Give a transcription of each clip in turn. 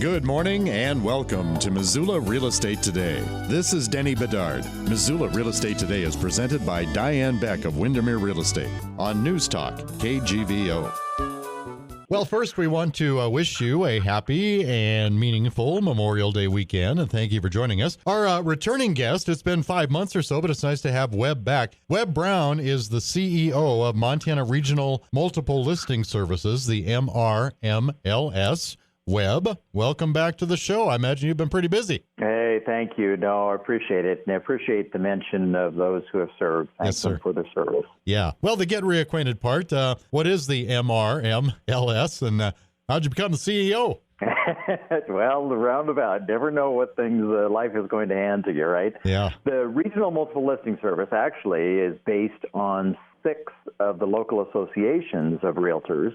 Good morning and welcome to Missoula Real Estate Today. This is Denny Bedard. Missoula Real Estate Today is presented by Diane Beck of Windermere Real Estate on News Talk, KGVO. Well, first we want to wish you a happy and meaningful Memorial Day weekend, and thank you for joining us. Our returning guest, it's been 5 months or so, but it's nice to have Webb back. Webb Brown is the CEO of Montana Regional Multiple Listing Services, the MRLS. Webb, welcome back to the show. I imagine you've been pretty busy. Hey, thank you. No, I appreciate it. And I appreciate the mention of those who have served. Thanks them for their service. Yeah. Well, the get reacquainted part, what is the MRLS, and how'd you become the CEO? Well, the roundabout. Never know what things life is going to hand to you, right? Yeah. The Regional Multiple Listing Service actually is based on 6 of the local associations of realtors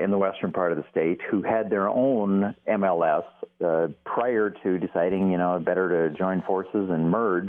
in the western part of the state who had their own MLS prior to deciding, better to join forces and merge.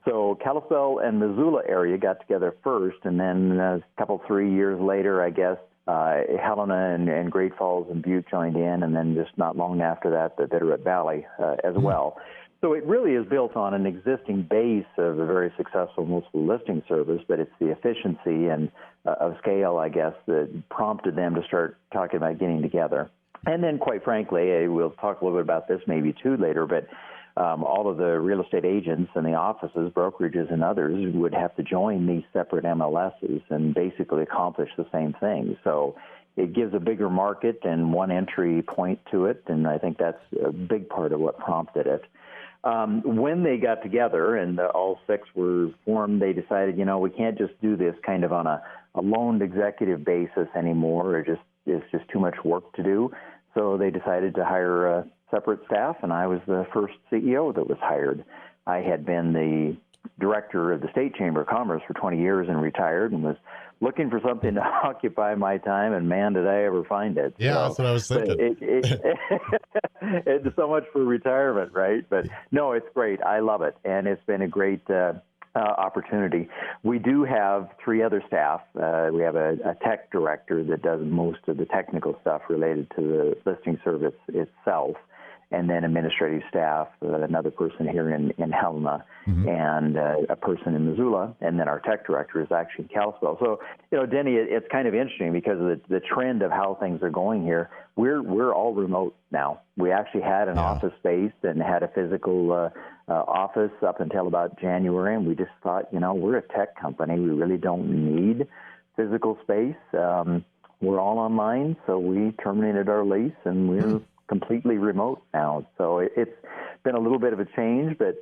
So Kalispell and Missoula area got together first, and then a couple, 3 years later, I guess, Helena and Great Falls and Butte joined in, and then just not long after that, the Bitterroot Valley as well. So it really is built on an existing base of a very successful multiple listing service, but it's the efficiency and of scale, I guess, that prompted them to start talking about getting together. And then, quite frankly, we'll talk a little bit about this maybe too later, but all of the real estate agents and the offices, brokerages, and others would have to join these separate MLSs and basically accomplish the same thing. So it gives a bigger market and one entry point to it, and I think that's a big part of what prompted it. When they got together and all 6 were formed, they decided, we can't just do this kind of on a loaned executive basis anymore. It's just too much work to do. So they decided to hire separate staff, and I was the first CEO that was hired. I had been the director of the State Chamber of Commerce for 20 years and retired, and was looking for something to occupy my time, and man, did I ever find it. Yeah, so, that's what I was thinking. It's so much for retirement, right? But no, it's great. I love it, and it's been a great opportunity. We do have 3 other staff. We have a tech director that does most of the technical stuff related to the listing service itself, and then administrative staff, another person here in Helena, and a person in Missoula, and then our tech director is actually in Kalispell. So, Denny, it's kind of interesting because of the trend of how things are going here. We're all remote now. We actually had an office space and had a physical office up until about January, and we just thought, we're a tech company. We really don't need physical space. We're all online, so we terminated our lease, and we're completely remote now. So it's been a little bit of a change, but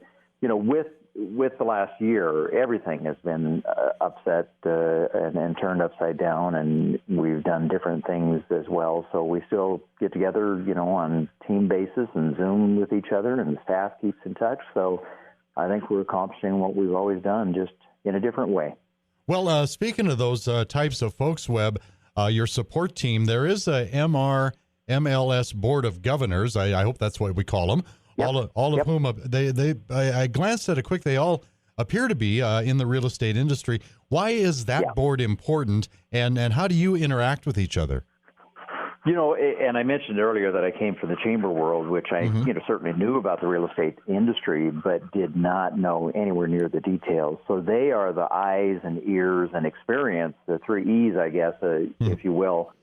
with the last year, everything has been upset and turned upside down, and we've done different things as well. So we still get together, on team basis and Zoom with each other, and the staff keeps in touch. So I think we're accomplishing what we've always done, just in a different way. Well, speaking of those types of folks, Webb, your support team, there is a MLS Board of Governors. I hope that's what we call them. Yep. All of whom I glanced at it quick. They all appear to be in the real estate industry. Why is that board important, and how do you interact with each other? And I mentioned earlier that I came from the chamber world, which I certainly knew about the real estate industry, but did not know anywhere near the details. So they are the eyes and ears and experience, the 3 E's, I guess, if you will,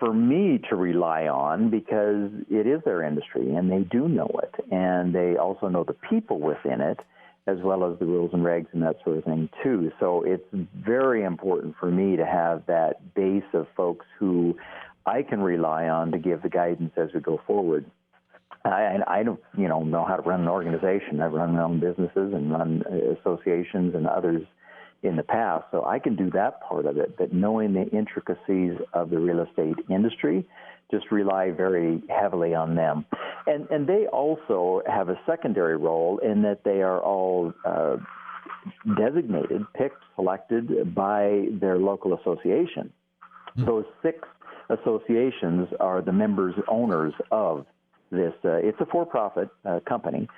for me to rely on, because it is their industry and they do know it, and they also know the people within it, as well as the rules and regs and that sort of thing too. So it's very important for me to have that base of folks who I can rely on to give the guidance as we go forward. I don't know how to run an organization. I've run my own businesses and run associations and others in the past, so I can do that part of it, but knowing the intricacies of the real estate industry, just rely very heavily on them. And they also have a secondary role in that they are all designated, picked, selected by their local association. Those 6 associations are the members, owners of this. It's a for-profit company.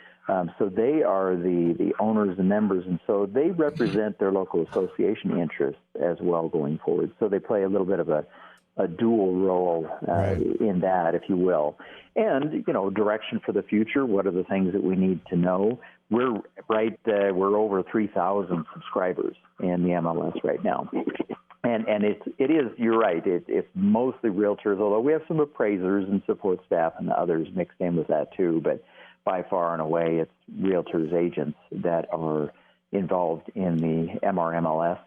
So they are the owners and members, and so they represent their local association interests as well going forward. So they play a little bit of a a dual role in that, if you will. And, direction for the future. What are the things that we need to know? We're over 3,000 subscribers in the MLS right now. And it is, you're right, it's mostly realtors, although we have some appraisers and support staff and others mixed in with that too. But by far and away, it's realtors, agents that are involved in the MRMLS.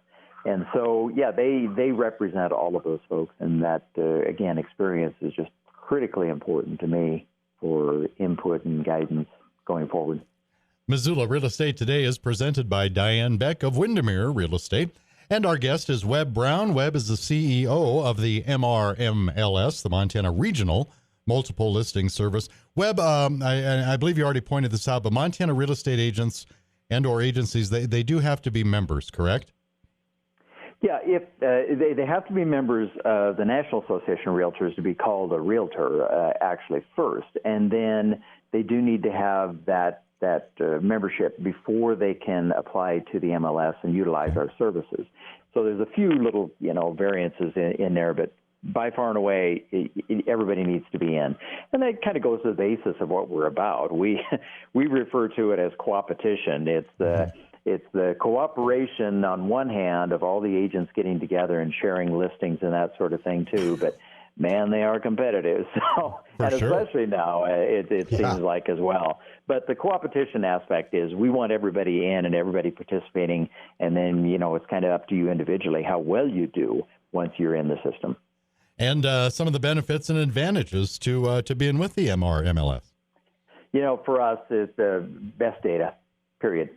And so, they represent all of those folks. And that, again, experience is just critically important to me for input and guidance going forward. Missoula Real Estate Today is presented by Diane Beck of Windermere Real Estate. And our guest is Webb Brown. Webb is the CEO of the MRMLS, the Montana Regional Multiple Listing Service. Webb, I believe you already pointed this out, but Montana real estate agents and or agencies, they do have to be members, correct? Yeah, if they have to be members of the National Association of Realtors to be called a realtor, actually first, and then they do need to have that membership before they can apply to the MLS and utilize our services. So there's a few little variances in there, but by far and away, everybody needs to be in. And that kind of goes to the basis of what we're about. We refer to it as co-opetition. It's the cooperation on one hand of all the agents getting together and sharing listings and that sort of thing too, but man, they are competitive. So, and especially now, it seems like as well. But the co-opetition aspect is we want everybody in and everybody participating, and then it's kind of up to you individually how well you do once you're in the system. And some of the benefits and advantages to being with the MRMLS. For us, it's the best data. Period.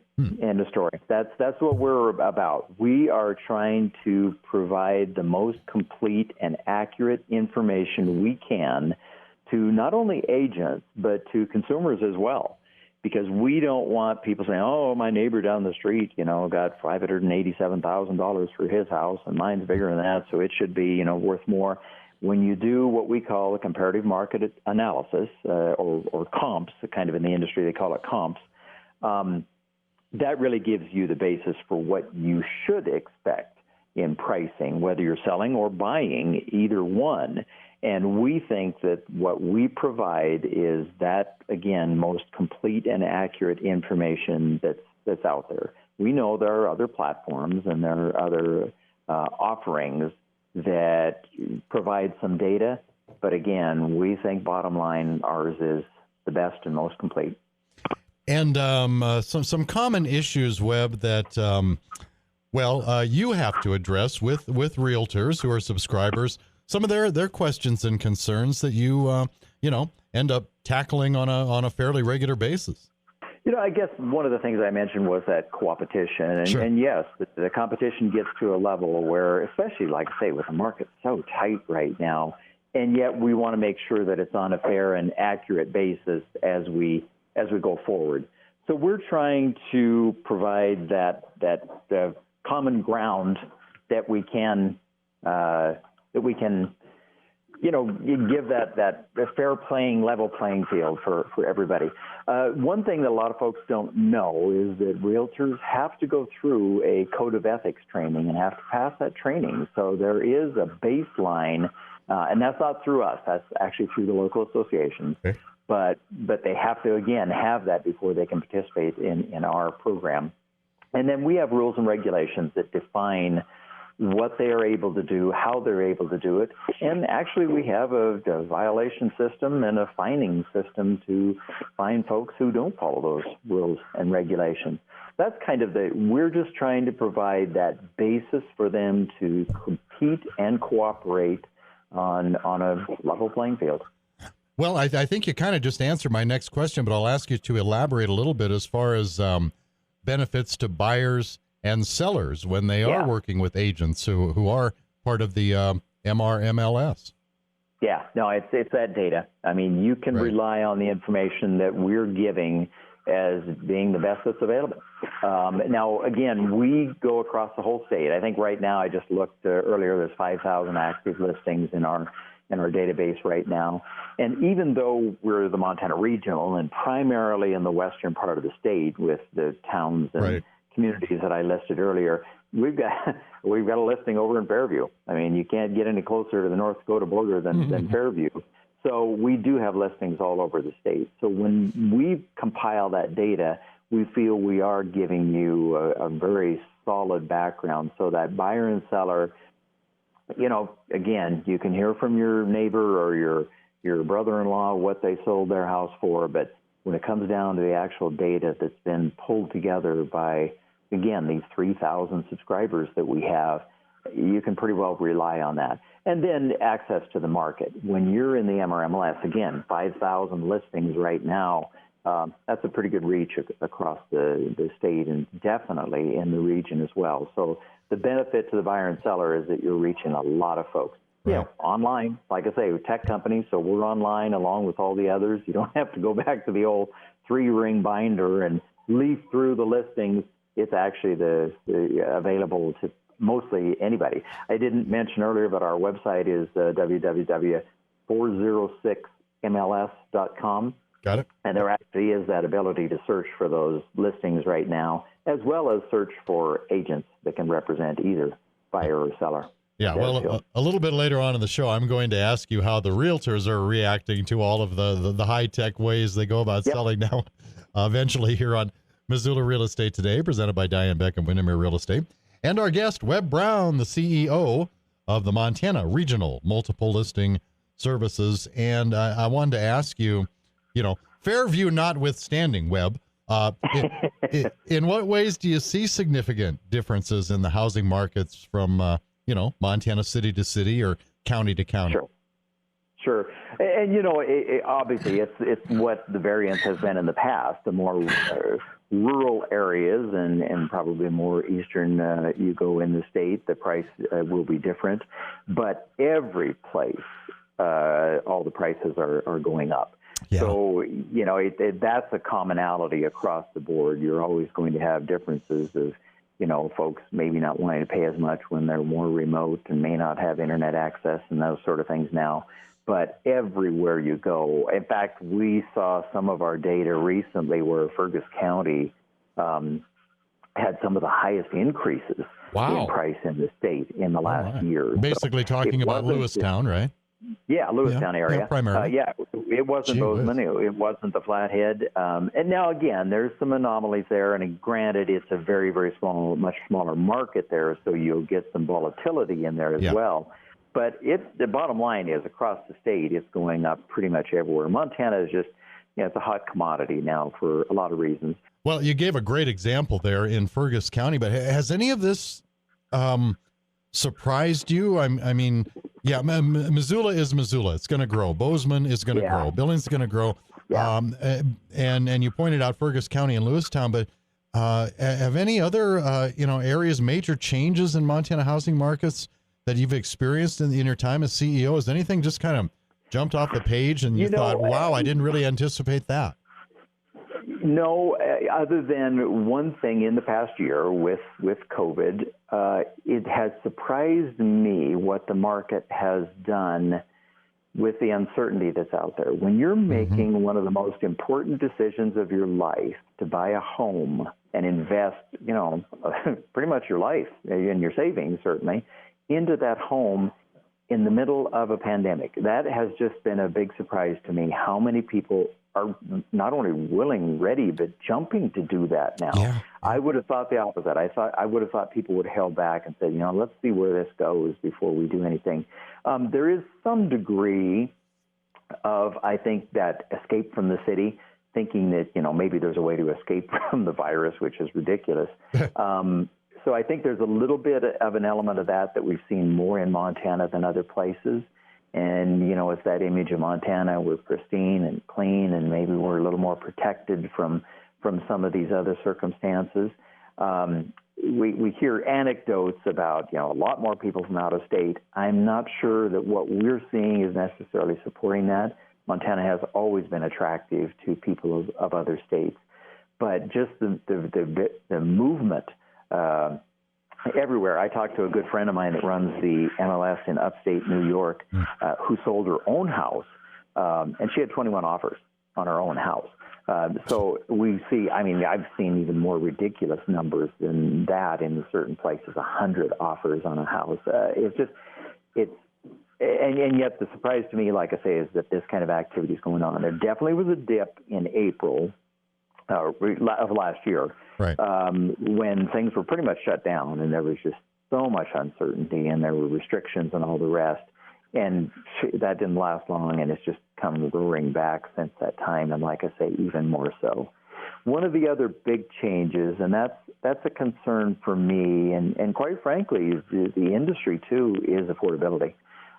End of story. That's what we're about. We are trying to provide the most complete and accurate information we can to not only agents, but to consumers as well. Because we don't want people saying, oh, my neighbor down the street, got $587,000 for his house, and mine's bigger than that, so it should be, worth more. When you do what we call a comparative market analysis, or comps, kind of in the industry they call it comps, that really gives you the basis for what you should expect in pricing, whether you're selling or buying, either one. And we think that what we provide is that, again, most complete and accurate information that's out there. We know there are other platforms and there are other offerings that provide some data, but again, we think bottom line ours is the best and most complete. And some common issues, Webb, that you have to address with realtors who are subscribers. Some of their questions and concerns that you end up tackling on a fairly regular basis. I guess one of the things I mentioned was that co-opetition, and yes, the competition gets to a level where, especially like I say, with the market so tight right now, and yet we want to make sure that it's on a fair and accurate basis as we go forward. So we're trying to provide that common ground that we can give that fair level playing field for everybody. One thing that a lot of folks don't know is that realtors have to go through a code of ethics training and have to pass that training. So there is a baseline, and that's not through us. That's actually through the local associations. Okay. But they have to, again, have that before they can participate in our program. And then we have rules and regulations that define what they are able to do, how they're able to do it. And actually we have a violation system and a fining system to fine folks who don't follow those rules and regulations. That's kind of we're just trying to provide that basis for them to compete and cooperate on a level playing field. Well, I think you kind of just answered my next question, but I'll ask you to elaborate a little bit as far as benefits to buyers and sellers when they are working with agents who are part of the MRMLS. Yeah, no, it's that data. I mean, you can rely on the information that we're giving as being the best that's available. Now, again, we go across the whole state. I think right now, I just looked earlier, there's 5,000 active listings in our database right now. And even though we're the Montana Regional and primarily in the western part of the state with the towns and communities that I listed earlier, we've got a listing over in Fairview. I mean, you can't get any closer to the North Dakota border than Fairview. So we do have listings all over the state. So when we compile that data, we feel we are giving you a very solid background so that buyer and seller, again, you can hear from your neighbor or your brother-in-law what they sold their house for, but when it comes down to the actual data that's been pulled together by, again, these 3,000 subscribers that we have, you can pretty well rely on that. And then access to the market. When you're in the MRLS, again, 5,000 listings right now, that's a pretty good reach across the state and definitely in the region as well. So the benefit to the buyer and seller is that you're reaching a lot of folks. Right. Online, like I say, tech companies, so we're online along with all the others. You don't have to go back to the old 3-ring binder and leaf through the listings. It's actually the available to mostly anybody. I didn't mention earlier, but our website is www.406mls.com. Got it. And there actually is that ability to search for those listings right now, as well as search for agents that can represent either buyer or seller. Yeah, well, a little bit later on in the show, I'm going to ask you how the realtors are reacting to all of the high-tech ways they go about selling now, eventually here on Missoula Real Estate Today, presented by Diane Beck of Windermere Real Estate. And our guest, Webb Brown, the CEO of the Montana Regional Multiple Listing Services. And I wanted to ask you, Fairview notwithstanding, Webb, in what ways do you see significant differences in the housing markets from Montana city to city or county to county? Sure. And, obviously it's what the variance has been in the past. The more rural areas and probably more eastern you go in the state, the price will be different. But every place, all the prices are going up. Yeah. So, that's a commonality across the board. You're always going to have differences of, folks maybe not wanting to pay as much when they're more remote and may not have internet access and those sort of things now. But everywhere you go, in fact, we saw some of our data recently where Fergus County had some of the highest increases in price in the state in the last year. Basically talking about Lewistown, right? Yeah, Lewistown area. Yeah, primarily. It wasn't Bozeman. It wasn't the Flathead. And now, again, there's some anomalies there. And granted, it's a very, very small, much smaller market there, so you'll get some volatility in there as well. But the bottom line is, across the state, it's going up pretty much everywhere. Montana is just, it's a hot commodity now for a lot of reasons. Well, you gave a great example there in Fergus County, but has any of this surprised you? I mean, Missoula is Missoula. It's going to grow. Bozeman is going to grow. Billings is going to grow. Yeah. And you pointed out Fergus County and Lewistown, but have any other areas, major changes in Montana housing markets that you've experienced in your time as CEO? Has anything just kind of jumped off the page and you thought, wow, I didn't really anticipate that? No, other than one thing in the past year with COVID, it has surprised me what the market has done with the uncertainty that's out there. When you're making one of the most important decisions of your life to buy a home and invest, pretty much your life and your savings, certainly, into that home in the middle of a pandemic, that has just been a big surprise to me, how many people are not only willing, ready, but jumping to do that now. Yeah. I would have thought the opposite. I would have thought people would have held back and said, let's see where this goes before we do anything. There is some degree of, I think, that escape from the city, thinking that, maybe there's a way to escape from the virus, which is ridiculous. So I think there's a little bit of an element of that we've seen more in Montana than other places. And, it's that image of Montana. We're pristine and clean, and maybe we're a little more protected from some of these other circumstances. We hear anecdotes about, a lot more people from out of state. I'm not sure that what we're seeing is necessarily supporting that. Montana has always been attractive to people of other states. But just the movement everywhere. I talked to a good friend of mine that runs the MLS in upstate New York, who sold her own house, and she had 21 offers on her own house. So we see, I mean, I've seen even more ridiculous numbers than that in certain places, 100 offers on a house. And yet the surprise to me, like I say, is that this kind of activity is going on. There definitely was a dip in April of last year, right, when things were pretty much shut down and there was just so much uncertainty and there were restrictions and all the rest. And that didn't last long, and it's just come roaring back since that time, and like I say, even more so. One of the other big changes, and that's a concern for me, and quite frankly, the industry too, is affordability.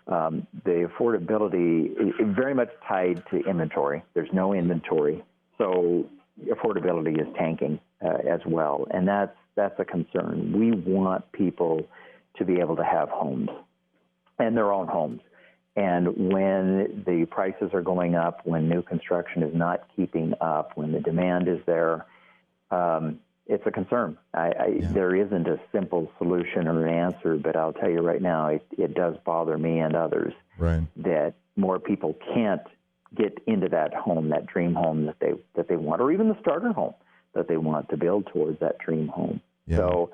The affordability is very much tied to inventory. There's no inventory, so affordability is tanking as well, and that's a concern. We want people to be able to have homes, and their own homes. And when the prices are going up, when new construction is not keeping up, when the demand is there, it's a concern. There isn't a simple solution or an answer, but I'll tell you right now, it does bother me and others that more people can't get into that home, that dream home that they want, or even the starter home that they want to build towards that dream home. Yeah. So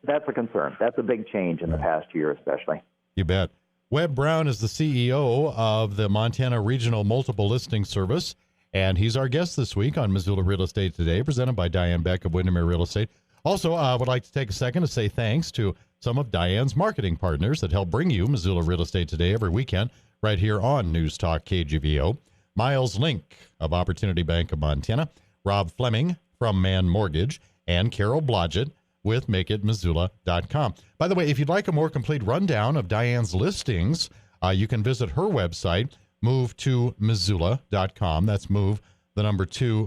that's a concern. That's a big change in the past year, especially. You bet. Webb Brown is the CEO of the Montana Regional Multiple Listing Service, and he's our guest this week on Missoula Real Estate Today, presented by Diane Beck of Windermere Real Estate. Also, I would like to take a second to say thanks to some of Diane's marketing partners that help bring you Missoula Real Estate Today every weekend right here on News Talk KGVO. Miles Link of Opportunity Bank of Montana, Rob Fleming from Man Mortgage, and Carol Blodgett with MakeItMissoula.com. By the way, if you'd like a more complete rundown of Diane's listings, you can visit her website, MoveToMissoula.com. That's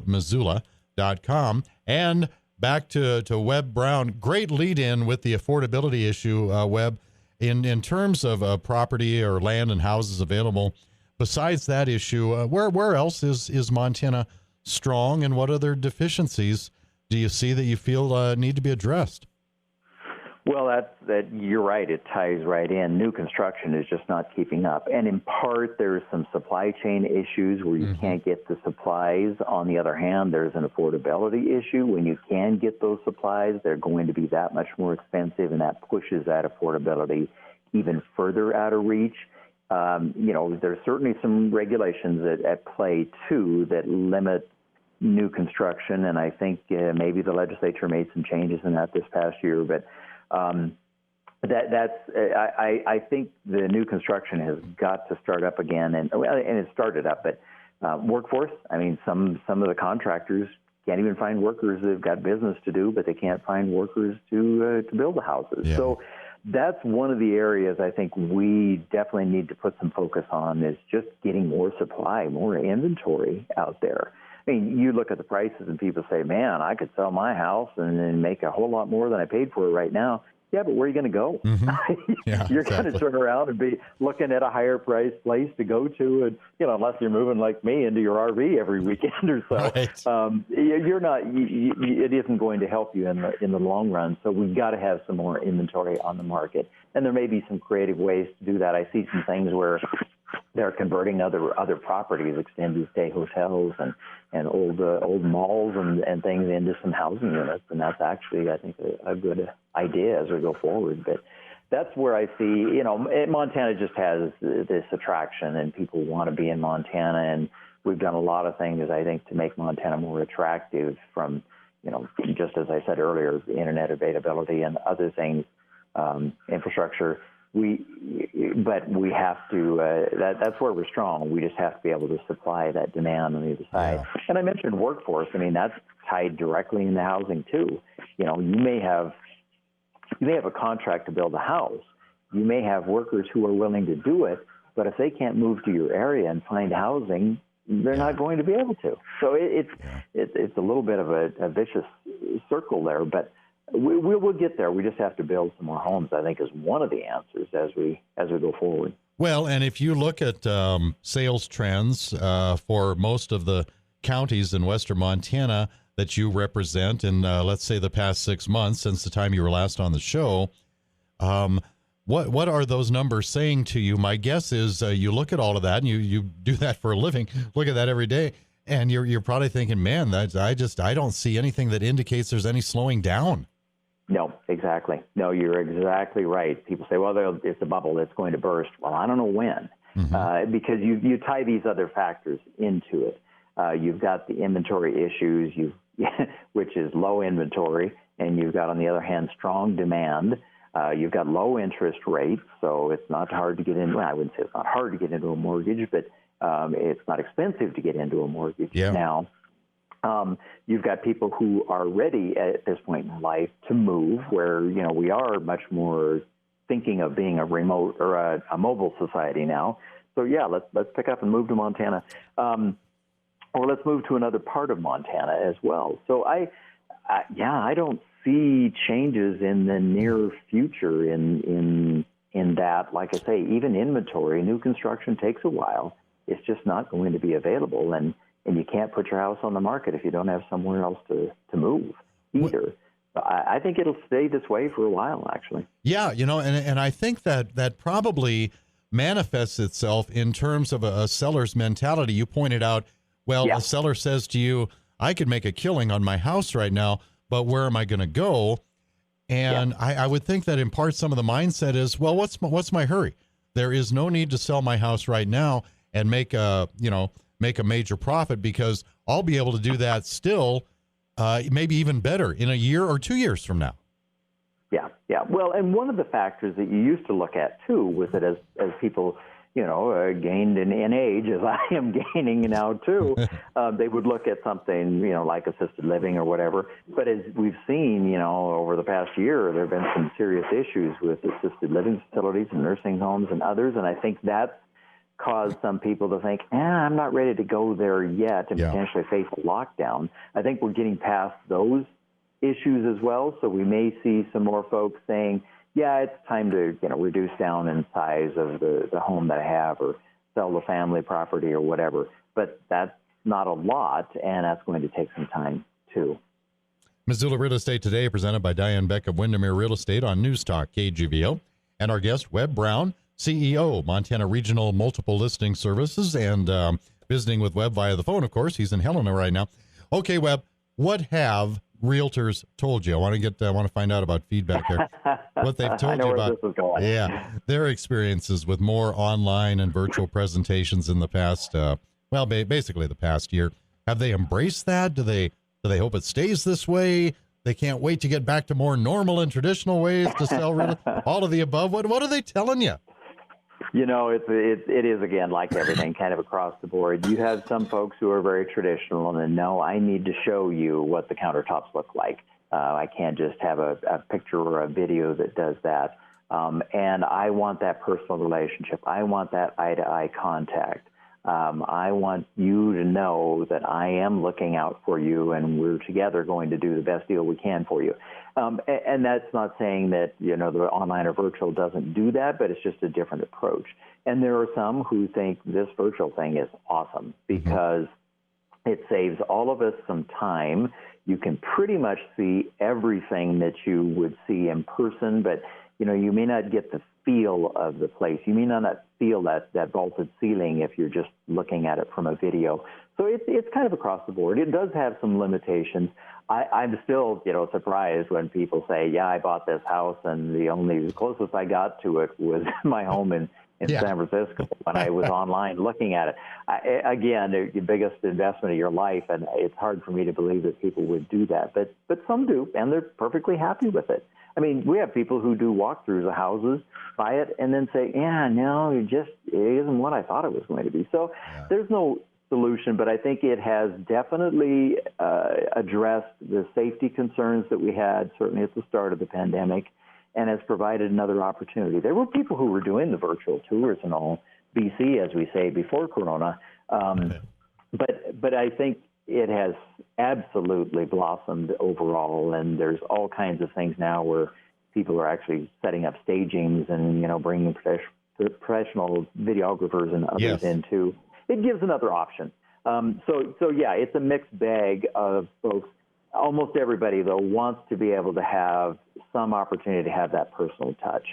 Missoula.com. And back to Webb Brown. Great lead-in with the affordability issue, Webb. In terms of property or land and houses available, besides that issue, where else is Montana strong, and what other deficiencies do you see that you feel need to be addressed? Well, that you're right. It ties right in. New construction is just not keeping up. And in part, there's some supply chain issues where you can't get the supplies. On the other hand, there's an affordability issue. When you can get those supplies, they're going to be that much more expensive, and that pushes that affordability even further out of reach. There's certainly some regulations at play, too, that limit new construction, and I think maybe the legislature made some changes in that this past year. But I think the new construction has got to start up again, and it started up. But workforce, I mean, some of the contractors can't even find workers. They've got business to do, but they can't find workers to build the houses. Yeah. So that's one of the areas I think we definitely need to put some focus on, is just getting more supply, more inventory out there. I mean, you look at the prices and people say, man, I could sell my house and then make a whole lot more than I paid for it right now. Yeah, but where are you going to go? Yeah, you're going to turn around and be looking at a higher priced place to go to, and unless you're moving like me into your RV every weekend or so, you're not. It isn't going to help you in the long run. So we've got to have some more inventory on the market, and there may be some creative ways to do that. I see some things where they're converting other properties, extended stay hotels and old malls and things into some housing units, and that's actually, I think, a good idea as we go forward. But that's where I see, Montana just has this attraction, and people want to be in Montana, and we've done a lot of things, I think, to make Montana more attractive, from, just as I said earlier, the internet availability and other things, infrastructure. But we have to, that's where we're strong. We just have to be able to supply that demand on the other side. Yeah. And I mentioned workforce. I mean, that's tied directly into housing too. You may have a contract to build a house. You may have workers who are willing to do it, but if they can't move to your area and find housing, they're not going to be able to. So it's a little bit of a vicious circle there, but we'll get there. We just have to build some more homes, I think, is one of the answers as we go forward. Well, and if you look at sales trends for most of the counties in western Montana that you represent in, let's say, the past 6 months since the time you were last on the show, what are those numbers saying to you? My guess is you look at all of that, and you do that for a living, look at that every day, And you're probably thinking, man, I don't see anything that indicates there's any slowing down. No, exactly. No, you're exactly right. People say, well, it's a bubble that's going to burst. Well, I don't know when, because you tie these other factors into it. You've got the inventory issues, which is low inventory, and you've got, on the other hand, strong demand. You've got low interest rates, so it's not hard to get in. Well, I wouldn't say it's not hard to get into a mortgage, but it's not expensive to get into a mortgage now. You've got people who are ready at this point in life to move, where, we are much more thinking of being a remote or a mobile society now. So yeah, let's pick up and move to Montana, or let's move to another part of Montana as well. So I don't see changes in the near future in that. Like I say, even inventory, new construction takes a while. It's just not going to be available, and you can't put your house on the market if you don't have somewhere else to move either. I think it'll stay this way for a while, actually. Yeah, and I think that probably manifests itself in terms of a seller's mentality. You pointed out, a seller says to you, I could make a killing on my house right now, but where am I going to go? And I would think that in part some of the mindset is, well, what's my hurry? There is no need to sell my house right now and make a major profit, because I'll be able to do that still, maybe even better in a year or 2 years from now. Yeah. Well, and one of the factors that you used to look at too was that as people, gained in age, as I am gaining now too, they would look at something, like assisted living or whatever. But as we've seen, over the past year, there have been some serious issues with assisted living facilities and nursing homes and others. And I think that's caused some people to think, I'm not ready to go there yet, and potentially face a lockdown. I think we're getting past those issues as well. So we may see some more folks saying, it's time to reduce down in size of the home that I have, or sell the family property or whatever. But that's not a lot, and that's going to take some time too. Missoula Real Estate Today, presented by Diane Beck of Windermere Real Estate on News Talk KGVO, and our guest, Webb Brown, CEO, Montana Regional Multiple Listing Services, and visiting with Webb via the phone, of course. He's in Helena right now. Okay, Webb, what have realtors told you? I want to find out about feedback there. What they've told you about, their experiences with more online and virtual presentations in the past, basically the past year. Have they embraced that? Do they hope it stays this way? They can't wait to get back to more normal and traditional ways to sell all of the above. What are they telling you? It is, again, like everything, kind of across the board. You have some folks who are very traditional, and then, no, I need to show you what the countertops look like. I can't just have a picture or a video that does that. And I want that personal relationship. I want that eye-to-eye contact. I want you to know that I am looking out for you, and we're together going to do the best deal we can for you. And that's not saying that, the online or virtual doesn't do that, but it's just a different approach. And there are some who think this virtual thing is awesome because it saves all of us some time. You can pretty much see everything that you would see in person, but, you may not get the feel of the place. You may not feel that vaulted ceiling if you're just looking at it from a video. So it's kind of across the board. It does have some limitations. I'm still, surprised when people say, I bought this house, and the closest I got to it was my home in San Francisco when I was online looking at it. Again, the biggest investment of your life, and it's hard for me to believe that people would do that. But some do, and they're perfectly happy with it. I mean, we have people who do walkthroughs of houses, buy it, and then say, it isn't what I thought it was going to be. So there's no solution, but I think it has definitely addressed the safety concerns that we had, certainly at the start of the pandemic, and has provided another opportunity. There were people who were doing the virtual tours and all, BC, as we say, before Corona. But I think it has absolutely blossomed overall, and there's all kinds of things now where people are actually setting up stagings and, bringing professional videographers and others in too. It gives another option. It's a mixed bag of folks. Almost everybody, though, wants to be able to have some opportunity to have that personal touch.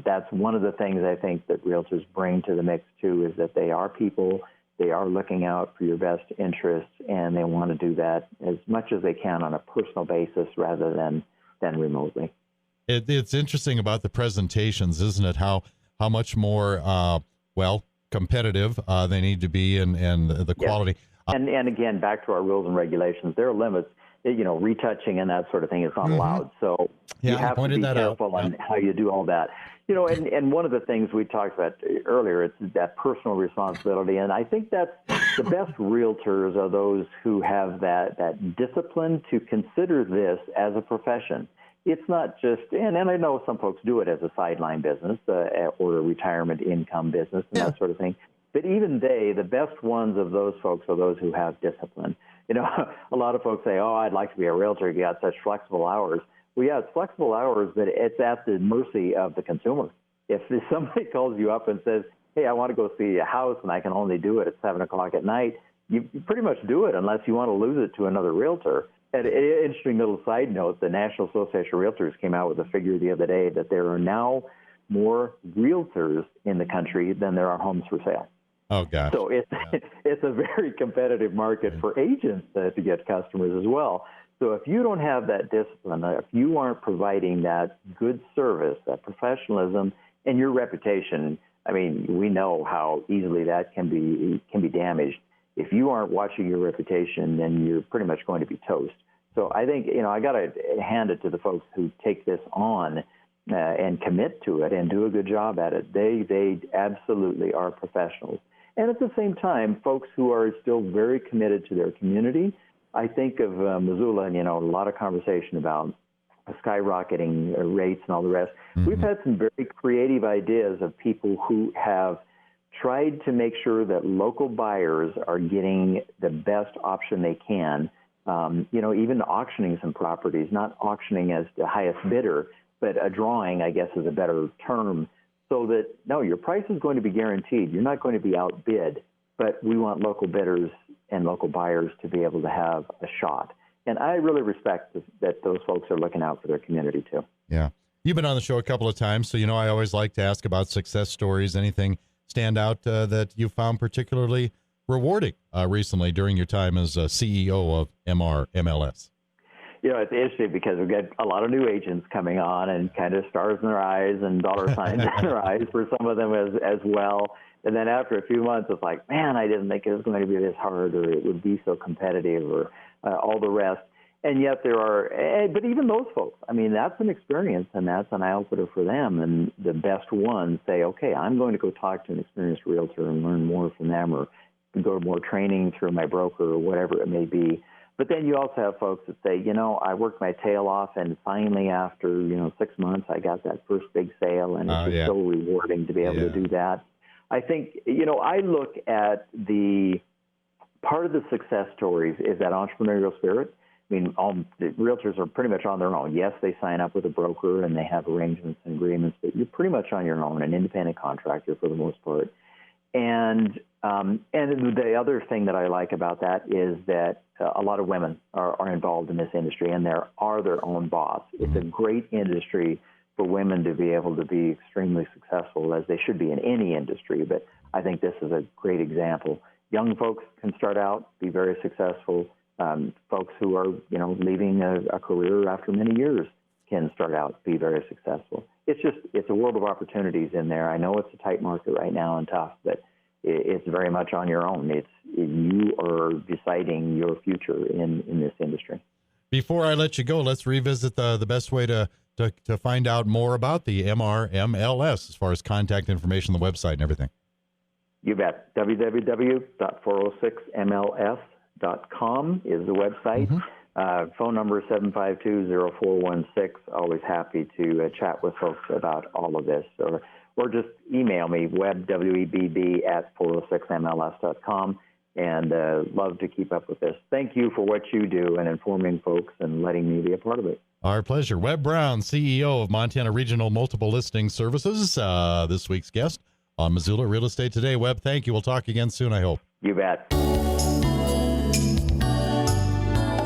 That's one of the things I think that realtors bring to the mix, too, is that they are people. They are looking out for your best interests, and they want to do that as much as they can on a personal basis rather than remotely. It's interesting about the presentations, isn't it? How much more competitive they need to be, and the quality. Yes. And again, back to our rules and regulations, there are limits. Retouching and that sort of thing is not allowed. So you have to be careful on how you do all that. And one of the things we talked about earlier, it's that personal responsibility. And I think that's the best realtors are those who have that discipline to consider this as a profession. It's not just, and I know some folks do it as a sideline business or a retirement income business and that sort of thing. But even the best ones of those folks are those who have discipline. A lot of folks say, oh, I'd like to be a realtor. You got such flexible hours. Well, yeah, it's flexible hours, but it's at the mercy of the consumer. If somebody calls you up and says, hey, I want to go see a house and I can only do it at 7 o'clock at night, you pretty much do it unless you want to lose it to another realtor. And an interesting little side note, the National Association of Realtors came out with a figure the other day that there are now more realtors in the country than there are homes for sale. Oh, gosh. So it's a very competitive market for agents to get customers as well. So if you don't have that discipline, if you aren't providing that good service, that professionalism, and your reputation, I mean, we know how easily that can be damaged. If you aren't watching your reputation, then you're pretty much going to be toast. So I think, I got to hand it to the folks who take this on and commit to it and do a good job at it. They absolutely are professionals. And at the same time, folks who are still very committed to their community. I think of Missoula, and, a lot of conversation about skyrocketing rates and all the rest. Mm-hmm. We've had some very creative ideas of people who have tried to make sure that local buyers are getting the best option they can, even auctioning some properties, not auctioning as the highest bidder, but a drawing, I guess, is a better term. So that, no, your price is going to be guaranteed. You're not going to be outbid, but we want local bidders and local buyers to be able to have a shot. And I really respect that those folks are looking out for their community, too. Yeah. You've been on the show a couple of times, so, I always like to ask about success stories. Anything stand out that you found particularly rewarding recently during your time as CEO of MRLS? It's interesting because we've got a lot of new agents coming on and kind of stars in their eyes and dollar signs in their eyes for some of them as well. And then after a few months, it's like, man, I didn't think it was going to be this hard or it would be so competitive or all the rest. And yet there are, but even those folks, I mean, that's an experience and that's an outfitter for them. And the best ones say, okay, I'm going to go talk to an experienced realtor and learn more from them or go to more training through my broker or whatever it may be. But then you also have folks that say, I worked my tail off and finally after, 6 months, I got that first big sale and it's just so rewarding to be able to do that. I think, I look at the part of the success stories is that entrepreneurial spirit. I mean, the realtors are pretty much on their own. Yes, they sign up with a broker and they have arrangements and agreements, but you're pretty much on your own, an independent contractor for the most part. And the other thing that I like about that is that a lot of women are involved in this industry and they are their own boss. It's a great industry for women to be able to be extremely successful, as they should be in any industry. But I think this is a great example. Young folks can start out, be very successful. Folks who are, leaving a career after many years can start out, be very successful. It's a world of opportunities in there. I know it's a tight market right now and tough, but it's very much on your own. You are deciding your future in this industry. Before I let you go, let's revisit the best way to find out more about the MRLS as far as contact information, the website, and everything. You bet. www.406mls.com is the website. Mm-hmm. Phone number 752-0416. Always happy to chat with folks about all of this. Or just email me, Webb, W-E-B-B, @406mls.com, and love to keep up with this. Thank you for what you do and informing folks and letting me be a part of it. Our pleasure. Webb Brown, CEO of Montana Regional Multiple Listing Services, this week's guest on Missoula Real Estate Today. Webb, thank you. We'll talk again soon, I hope. You bet.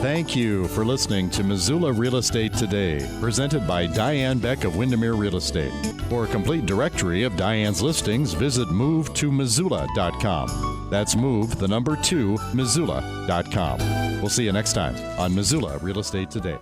Thank you for listening to Missoula Real Estate Today, presented by Diane Beck of Windermere Real Estate. For a complete directory of Diane's listings, visit movetomissoula.com. That's move, the number 2, Missoula.com. We'll see you next time on Missoula Real Estate Today.